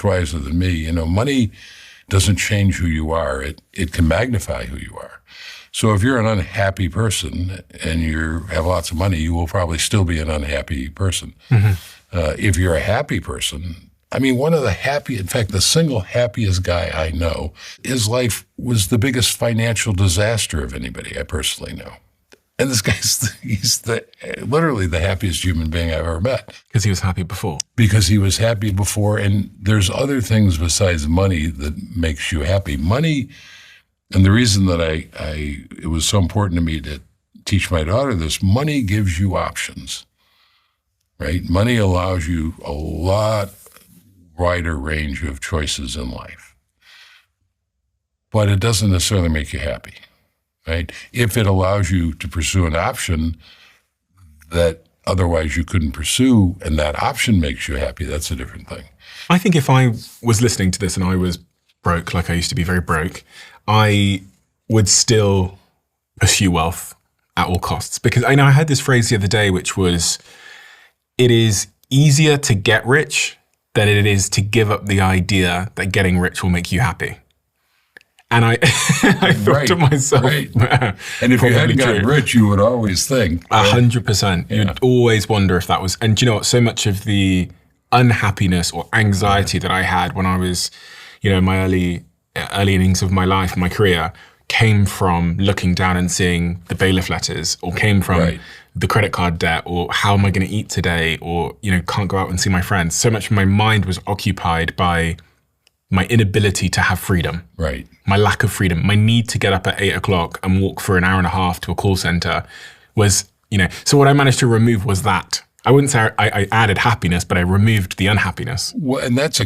wiser than me. You know, money doesn't change who you are. It can magnify who you are. So if you're an unhappy person and you have lots of money, you will probably still be an unhappy person. Mm-hmm. If you're a happy person, I mean, in fact, the single happiest guy I know, his life was the biggest financial disaster of anybody I personally know. And this guy's, he's literally the happiest human being I've ever met. Because he was happy before. Because he was happy before. And there's other things besides money that makes you happy. Money, and the reason that it was so important to me to teach my daughter this, money gives you options, right? Money allows you a lot wider range of choices in life. But it doesn't necessarily make you happy. Right? If it allows you to pursue an option that otherwise you couldn't pursue, and that option makes you happy, that's a different thing. I think if I was listening to this and I was broke, like I used to be very broke, I would still pursue wealth at all costs. Because I know I heard this phrase the other day, which was, it is easier to get rich than it is to give up the idea that getting rich will make you happy. And I thought to myself, right. And if you hadn't gotten rich, you would always think. 100%. You'd always wonder if that was, and you know what, so much of the unhappiness or anxiety that I had when I was, you know, in my early innings of my life, my career, came from looking down and seeing the bailiff letters, or came from the credit card debt, or how am I going to eat today, or, you know, can't go out and see my friends. So much of my mind was occupied by my inability to have freedom. Right. My lack of freedom, my need to get up at 8 o'clock and walk for an hour and a half to a call center was, you know, so what I managed to remove was that. I wouldn't say I added happiness, but I removed the unhappiness. Well, and that's